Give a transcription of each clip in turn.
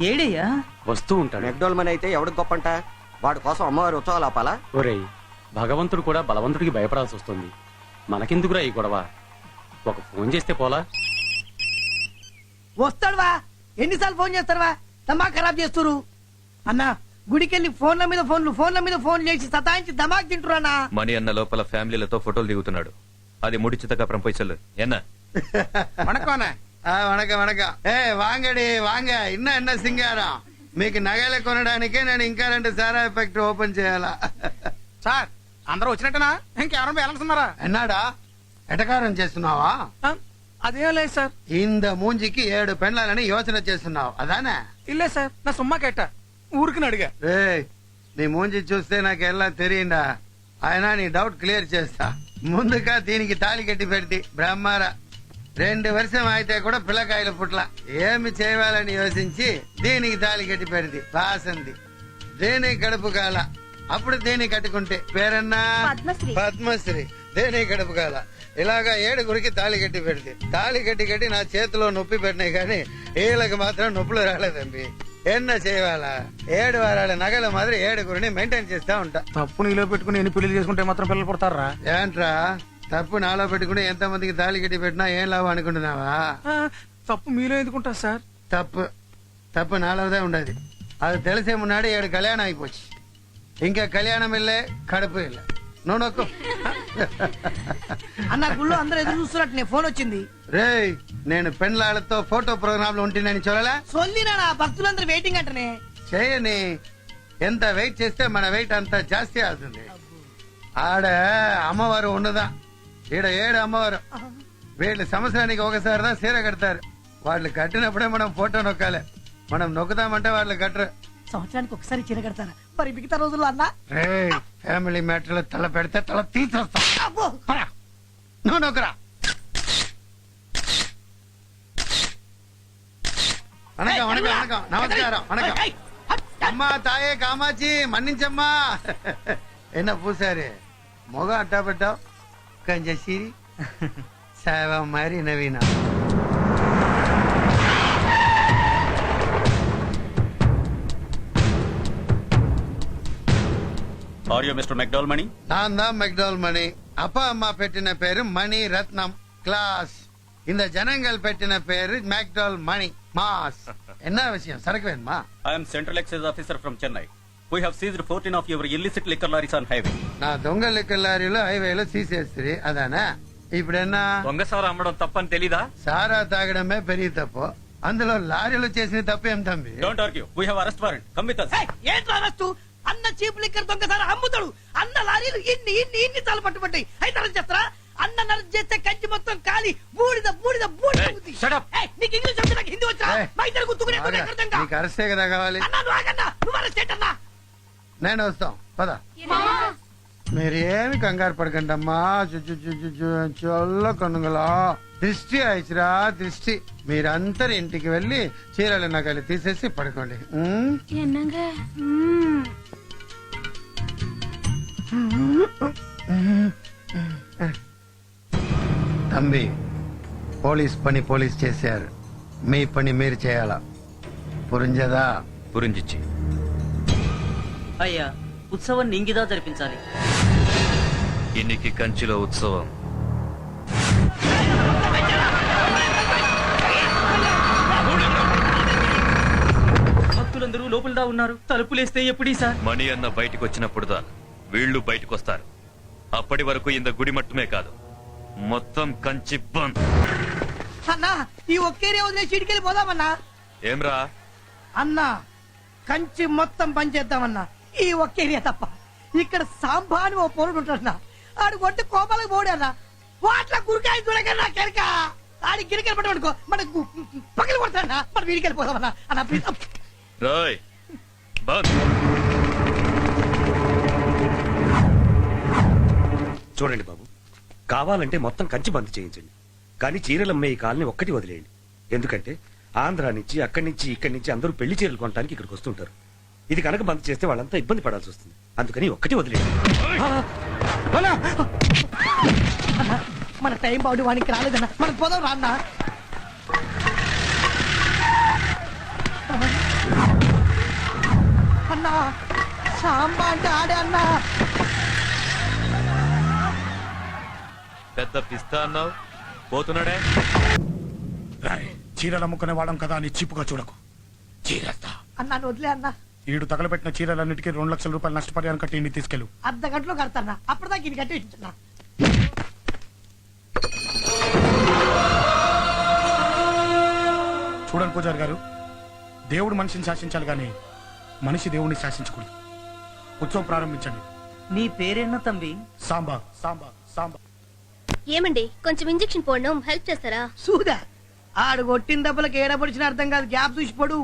ఏడయ్యా? వస్తూ ఉంటాడు. మెక్డోల్మన్ అయితే ఎవడికి గొప్పంట? వాడి కోసం అమ్మవారి ఉత్సవాలు ఆపాలా? ఒరేయ్, భగవంతుడు కూడా బలవంతుడికి భయపడాల్సి వస్తుంది. మనకెందుకురా ఈ గొడవ? ఒక ఫోన్ చేస్తే పోలా? వస్తాడువా? ఎన్నిసార్లు ఫోన్ చేస్తారువా? దమాక్ ఖరాబ్ చేస్తురు అన్నా. గుడికెళ్ళి ఫోన్ల మీద ఫోన్లు చేసి సతాయించి దమాక్ తింటున్నా. మణి అన్న లోపల ఫ్యామిలీలతో ఫోటోలు దిగుతున్నాడు. అది முடிச்சதுக்கு அப்புறம் போய் சொல்லு. என்ன? வணக்கம் வணக்கம். வாங்கடி வாங்க. என்ன సింగారం? మీకు నగలు కొనడానికే నేను ఇంకా 2 సారా ఎఫెక్ట్ ఓపెన్ చేయాలా? సార్ అందరూ వచ్చినట్టనా? ఇంకెవరైనా బ్యాలెన్స్ ఉన్నారా? ఎన్నాడా ఎటకారం చేస్తున్నావా? అదేం లేదు సార్. ఇంద మూంజికి 7 పెండ్లాలని యోచన చేస్తున్నావు అదానా? ఇల్లే సార్, నా సుమ్మా కేట ఊరికి అడిగా. నీ మూంజి చూస్తే నాకు ఎలా తెలియందా? ఆయన నీ డౌట్ క్లియర్ చేస్తా. ముందుగా దీనికి తాళి కట్టి పెడితే బ్రహ్మార 2 వర్షం అయితే కూడా పిల్లకాయలు పుట్ల ఏమి చేయాలని యోచించి దీనికి తాళి కట్టి పెడితే బాసంది. దేనికి కడుపు కాల అప్పుడు దేనికి కట్టుకుంటే పేరన్నా పద్మశ్రీ. దేనికి కడుపు కాల ఇలాగా 7 తాళి కట్టి పెడితే తాళి కట్టి నా చేతిలో నొప్పి పెట్టినాయి కానీ వీళ్ళకి మాత్రం నొప్పులు రాలేదండి. ఎన్న చేయాలా? 7 వారాల నగల మాదిరి 7 మెయింటైన్ చేస్తా ఉంటా. తప్పు నీలో పెట్టుకుని ఎన్ని పెళ్లి చేసుకుంటే మాత్రం పిల్లలు పుడతారా? ఏంట్రా తప్పు నాలో పెట్టుకుని ఎంత మందికి తాళి కట్టి పెట్టినా ఏం లాభం అనుకుంటున్నావా? తప్పు మీలో ఎందుకుంటా సార్? తప్పు నాలోదే ఉండదు. అది తెలిసే మున్నాడు 7 కళ్యాణం అయిపోச்சு. ఇంకా కళ్యాణం వెళ్ళే కడుపు వెళ్ళే నువ్వు నొక్కు. అన్న గుళ్ళో అందరూ ఎదురు చూస్తున్నట్టు నీ ఫోన్ వచ్చింది. రేయ్, నేను పెండ్లాళ్ళతో ఫోటో ప్రోగ్రామ్ లో ఉంటున్నాను చూడలా? సొల్లినా భక్తులందరూ వెయిటింగ్ అంటనే. చేయని ఎంత వెయిట్ చేస్తే మన వెయిట్ అంత జాస్తి అవుతుంది. ఆడ అమ్మవారు ఉండదా? ఈడ 7 అమ్మవారు. వీళ్ళు సంవత్సరానికి ఒకసారిదా చీర కడతారు. వాళ్ళు కట్టినప్పుడే మనం ఫోటో నొక్కాలి. మనం నొక్కుదామంటే వాళ్ళు కట్టరు. సంవత్సరానికి ఒకసారి చీర కడతారా? మరి మిగతా రోజుల్లో అన్నా ఫ్యామిలీ మ్యాటర్ తల పెడితే తల తీసేస్తా. నువ్వు నొక్కరా. వణకం వణకం వణకం. నమస్కారం వణకం. అమ్మా తాయే కామాచి మన్నించమ్మా. ఎన్న పూసారే మొగ అట్టా పెట్టావు కంజసిరి సావ మరి నవీన. Are you Mr. McDowell-Mani? நான் தான் மெக்டோல் மணி. அப்பா அம்மா పెట్టిన పేరు మణి రత్నం క్లాస్. இந்த ஜனங்கள் పెట్టిన పేరు மெக்டோல் மணி மாஸ். என்ன விஷயம்? సరుకు వేణుమా? I am Central Excise Officer from Chennai. We have seized 14 of your illicit liquor lorries on highway. నా దొంగ లిక్కర్ లారీలో హైవేలో తీసేస్తుంది అదానా? ఇప్పుడన్నా దొంగ సారా అమ్మడం తప్పని తెలీదా? సారా తాగడమే పెరిగి తప్పు. అందులో లారీలు చేసిన తప్పు ఏం తంబి? Don't argue. We have arrest warrant. Come with us. ఏంట్రా అరెస్టు? అన్న చీప్ లిక్కర్ దొంగసారి అమ్ముతాడు. అన్న లారీలు ఇన్ని తాళ్ళు పట్టుబట్టాయి. అయితే అరెస్ట్ చేస్తారా? అన్న నరెస్ట్ చేస్తే కంచి మొత్తం కాలి బూడిద బూడిద బూడిద. నీకు ఇంగ్లీష్ వచ్చి నాకు హిందీ వచ్చా? మా ఇద్దరు గుర్తుకునే నీకు అరెస్టే కదా కావాలి. అన్నా నువ్వు ఆగన్నా. నువ్వు అరెస్ట్ ఏంటన్నా? నేను వస్తాం పద. మీరేమి కంగారు పడకండి అమ్మా. చొల్ల కనుగలా దృష్టి అయిచిరా దృష్టి. మీరందరు ఇంటికి వెళ్ళి చీరలు నగలు తీసేసి పడుకోండి. తంబి పోలీస్ పని పోలీస్ చేశారు. మీ పని మీరు చేయాలా? పురింజదా? పురింజిచ్చి అయ్యా ఉత్సవాన్ని ఇంగిదా జరిపించాలి. ఇన్నికి కంచిలో ఉత్సవం. భక్తులందరూ లోపలదా ఉన్నారు. తలుపులేస్తే ఎప్పుడీ సార్? మణి అన్న బయటకు వచ్చినప్పుడుదా వీళ్ళు బయటకు వస్తారు. అప్పటి వరకు ఇంత గుడి మట్టుమే కాదు, మొత్తం కంచి బంద్. అన్నా ఈ ఒక్కేరియా వదిలేసి ఇడికెళ్ళి పోదామన్నా. ఏమ్రా అన్నా కంచి మొత్తం పని చేద్దామన్నా. ఈ ఒక్కేరియా తప్ప ఇక్కడ సాంబా అని ఓ పొరుడు ఉంటాడన్నా. ఆడు కొట్టి కోపాలకు పోడన్నా. వాట్ల గురికాయ చూడకన్నా కెరక ఆడి గిరికెళ్ళి పట్టుకో మనకు పక్కన కొడతాడన్నా. మనం వీడికెళ్ళి పోదామన్నా. అన్నా ప్లీజ్. రాయ్ బంద్. చూడండి బాబు, కావాలంటే మొత్తం కంచి బంద్ చేయించండి. కానీ చీరలమ్మే ఈ కాలనీ ఒక్కటి వదిలేయండి. ఎందుకంటే ఆంధ్రా నుంచి అక్కడి నుంచి ఇక్కడి నుంచి అందరూ పెళ్లి చీరలు కొనడానికి ఇక్కడికి వస్తుంటారు. ఇది కనుక బంద్ చేస్తే వాళ్ళంతా ఇబ్బంది పడాల్సి వస్తుంది. అందుకని ఒక్కటి వదిలేయండి. మన టైం బాగుండి వానికి రాలేదన్నా. మనకు పోదాం రాన్నా. అన్నా సాంబా అంటే ఆడే అన్నా. పెద్ద పిస్తా అన్నావు, పోతున్నాడే. చీరలు అమ్ముకునే వాడం కదా అని చీపుగా చూడకు. చీరస్తా. అన్నా వదిలే అన్నా. ఈడు తగలబెట్టిన చీరలన్నిటికీ 2 లక్షల రూపాయలు నష్టపరిహారం కట్టి ఇంటికి తీసుకెళ్ళు. అర్ధ గంటలో కడతానా, అప్పటిదాకా ఇది కట్టి ఇస్తున్నా. చూడండి పూజారి గారు, దేవుడు మనిషిని శాసించాలి గాని మనిషి దేవుడిని శాసించకూడదు. ఉత్సవం ప్రారంభించండి. నీ పేరేనా తంబి? సాంబా సాంబా సాంబా. ఏమండి కొంచెం ఇంజెక్షన్ పోడడం హెల్ప్ చేస్తారా? చూదా ఆడు కొట్టిన దెబ్బలకు ఏడపడిచిన అర్థం కాదు, గ్యాప్ చూసిపోడు.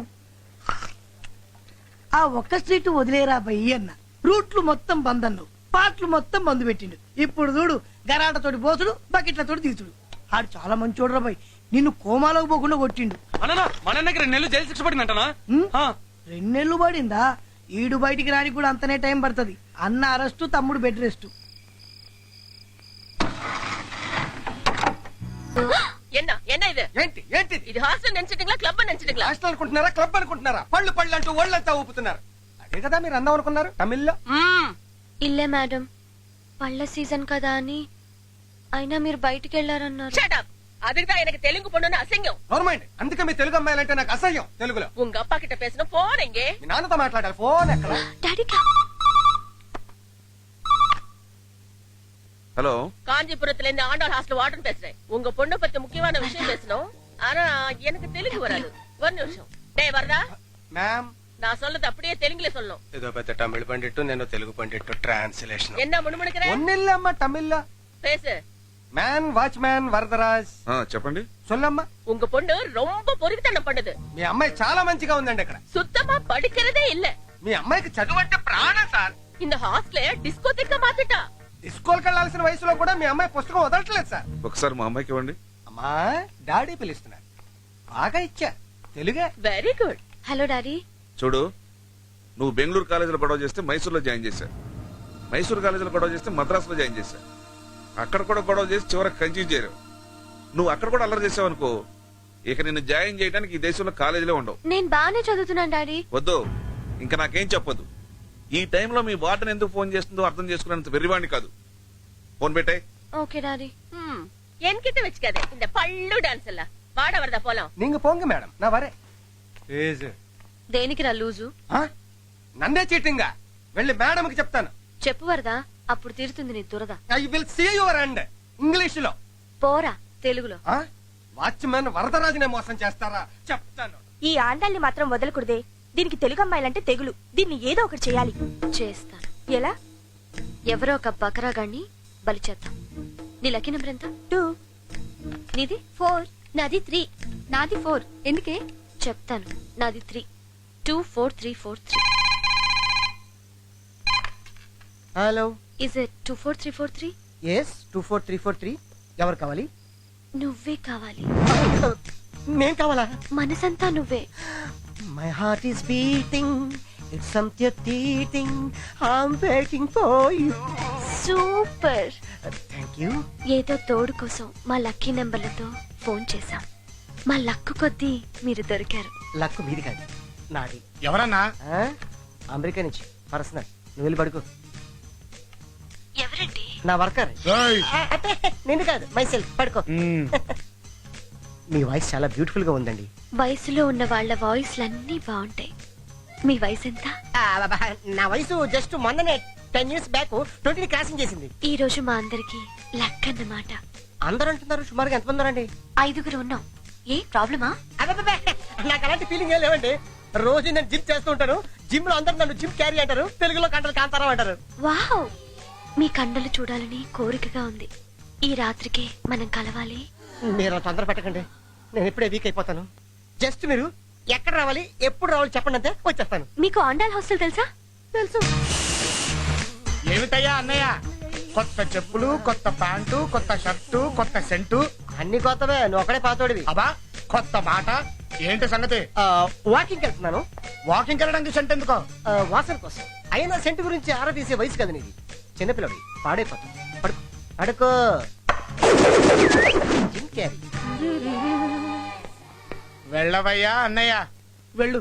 ఆ ఒక్క స్ట్రీట్ వదిలేరా బయ్యి అన్న. రూట్లు మొత్తం బంద్ అన్నావు, పాటలు మొత్తం బంద్ పెట్టిండు. ఇప్పుడు చూడు గరాటతోటి పోసుడు, బకెట్లతోటి తీసుడు. ఆడు చాలా మంచోడు రా బయ్, నిన్ను కోమాలోకి పోకుండా కొట్టిండు. అన్నా మన దగ్గర 2 నెలలు జైలు శిక్ష పడిందంటనా? 2 నెలలు పడిందా? ఈడు బయటికి రానికి కూడా అంతనే టైం పడుతుంది. అన్న అరెస్టు, తమ్ముడు బెడ్ రెస్ట్. என்ன இது ఏంటి ఏంటి ఇది హాస్టల్ నెంచటింగ్లా క్లబ్ నెంచటింగ్లా? హాస్టల్ అనుకుంటున్నారా, క్లబ్ అనుకుంటున్నారా? పళ్ళు పళ్ళు అంటూ ఒళ్ళంతా ఊపుతున్నారు. అదే కదా మీరు అందాం అనుకున్నారు తమిళ్లో. ఇల్లే మేడం, పళ్ళ సీజన్ కదా అని. అయినా మీరు బయటికి వెళ్ళారన్నారు. Shut up. அதுக்குதான் எனக்கு தெலுங்கு பொண்ணுன்னு அசிங்கம். గవర్నమెంట్ అందుకే మీ తెలుగు అమ్మాయిలంటే నాకు అసహ్యం. తెలుగులో உங்க அப்பா கிட்ட பேசணும், போன் எங்க? మీ నాన్నతో మాట్లాడాలి. ఫోన్ ఎక్కడ? డాడీ హలో, காஞ்சிபுரத்துல இருந்து ஆண்டாள் ஹாஸ்டல் வார்டன் பேசுறேன். உங்க பொண்ணு பத்தி முக்கியமான விஷயம் பேசணும். ஆனா எனக்கு தெலுங்கு வராது. ஒரு நிமிஷம். டேய் வரதா, మ్యామ్ நான் சொல்றது அப்படியே தெலுங்குல சொல்லணும். ఏదో పెద్ద తమిళ పండిట్టు నేను తెలుగు పండిట్టు ట్రాన్స్లేషన్. என்ன முணுமுணுக்கிற? ఒన్నిల్లమ్మ తమిళ్లో. பேசு. Man watchman Varadaraj. చెప్పండి. సొల్లమ్మా. உங்க பொண்ணு ரொம்ப பொறுக்கித்தனம் பண்ணுது. మీ అమ్మాయి చాలా మంచిగా ఉందండి. ఇక్కడ சுத்தமா படிக்கிறதே இல்ல. మీ అమ్మాయికి చదువు అంటే ప్రాణం సార్. இந்த ஹாஸ்டலே டிஸ்கோதெக்க மாத்திட்டா. స్కూల్కి వెళ్ళాల్సిన వయసులో కూడా మీ అమ్మాయి పుస్తకం వదలట్లేదు సార్. ఒకసారి మా అమ్మాయికి ఇవ్వండి. అమ్మా డాడీ పిలుస్తున్నారు. బాగా ఇచ్చా తెలుగే. Very good. Hello daddy. చూడు, నువ్వు బెంగళూరు కాలేజీలో గొడవ చేస్తే మైసూర్లో జాయిన్ చేశా. మైసూరు కాలేజీలో గొడవ చేస్తే మద్రాసులో జాయిన్ చేశా. అక్కడ కూడా గొడవ చేసి చివరికి కంచి చేరావు. నువ్వు అక్కడ కూడా అల్లరి చేసావు అనుకో, ఇక నిన్ను జాయిన్ చేయడానికి ఈ దేశంలో కాలేజీలో ఉండవు. నేను బాగానే చదువుతున్నాను డాడీ. వద్దు, ఇంకా నాకేం చెప్పొద్దు. ఈ టైంలో మీ వార్డెన్ ఎందుకు ఫోన్ చేస్తుందో అర్థం చేసుకునేంత వెర్రివాణ్ణి కాదు. ఫోన్ పెట్టే. Okay daddy. என்கிட்ட வச்சுக்காத இந்த பள்ளு டான்ஸ் எல்லாம். வாட வரதா போலாம். நீங்க போங்க மேடம், நான் வரேன். దేనికి రా లూజు? నన్నే చీటింగా వెళ్ళి మేడంకి చెప్తాను. చెప్పు వరదా, అప్పుడు తీరుతుంది నీ దురద. I will see your end. English లో పోరా తెలుగులో. వాచ్మెన్ వరదరాజునే మోసం చేస్తారా చెప్తాను. ఈ ఆండాల్ని మాత్రం వదలకూడదే. దీనికి తెలుగు అమ్మాయిలంటే తెగులు. దీన్ని ఏదో ఒకటి చేయాలి. చేస్తాను. ఎలా? ఎవరో ఒక బకరాగాన్ని బలి చేద్దాం. నీ లక్కీ నెంబర్ ఎంత? 2. నీది? 4. నాది 3. నాది 4. ఎందుకే? చెప్తాను. నాది 3. 24343. Hello, is it 24343? ఎస్ 24343. ఎవరు కావాలి? నువ్వే కావాలి. నేను కావాలా? మనసంతా నువ్వే. My heart is beating, it's something eating, I'm waiting for you. Super. Thank you. ఏదో తోడు కోసం మా లక్కీ నెంబర్లతో ఫోన్ చేశాం. మా లక్కు కొద్దీ మీరు దొరికారు. లక్కు మీది కాదు, నాది. ఎవరన్నా? అమెరికా నుంచి పర్సనల్. నువ్వు వెళ్ళి పడుకో. ఎవరండి? నా వర్కర్. నేను కాదు, మై సెల్ఫ్. పడుకో. మీ వాయిస్ చాలా బ్యూటిఫుల్ గా ఉందండి. వయసులో ఉన్న వాళ్ళ వాయిస్లన్నీ బాగుంటాయి. మీ వయసు ఎంత? నా వయసు జస్ట్ మొన్ననే 10 years బ్యాక్ 20 క్రాసింగ్ చేసింది. ఈ రోజు మా అందరికి లక్ అన్నమాట. అందరూ అంటున్నారు. సుమారుగా ఎంతమంది ఉన్నారండి? 5 ఉన్నాం. ఏ ప్రాబ్లమా? నాకు అలాంటి ఫీలింగ్ ఏం లేవండి. రోజు నేను జిమ్ చేస్తూ ఉంటాను. జిమ్ లో అందరూ నన్ను జిమ్ క్యారీ అంటారు, తెలుగులో కంటలు కాంతారావు అంటారు. వావ్, మీ కండలు చూడాలని కోరికగా ఉంది. ఈ రాత్రికి మనం కలవాలి. మీరు తొందర పెట్టకండి, నేను ఎప్పుడే వీక్ అయిపోతాను. జస్ట్ మీరు ఎక్కడ రావాలి, ఎప్పుడు రావాలి చెప్పండి, అంతే వచ్చేస్తాను. మీకు ఆండాల్ హాస్టల్ తెలుసా? తెలుసు. ఏమిటయ్యా అన్నయ్య, కొత్త చెప్పులు, కొత్త ప్యాంటు, కొత్త షర్టు, కొత్త సెంటు, అన్ని కొత్తవే. నువ్వు ఒకడే పాతోడివి. అబ్బా కొత్త మాట. ఏంటి సంగతి? వాకింగ్ వెళ్తున్నాను. వాకింగ్ వెళ్ళడానికి సెంట్ ఎందుకో? వాసన కోసం. అయినా సెంట్ గురించి ఆరా తీసే వయసు కదా నీది. చిన్నపిల్లడి పాడైపోతుంది. పడుకో పడుకో. Jim Carrey. వెళ్ళవయ్యా అన్నయ్య. వెళ్ళు.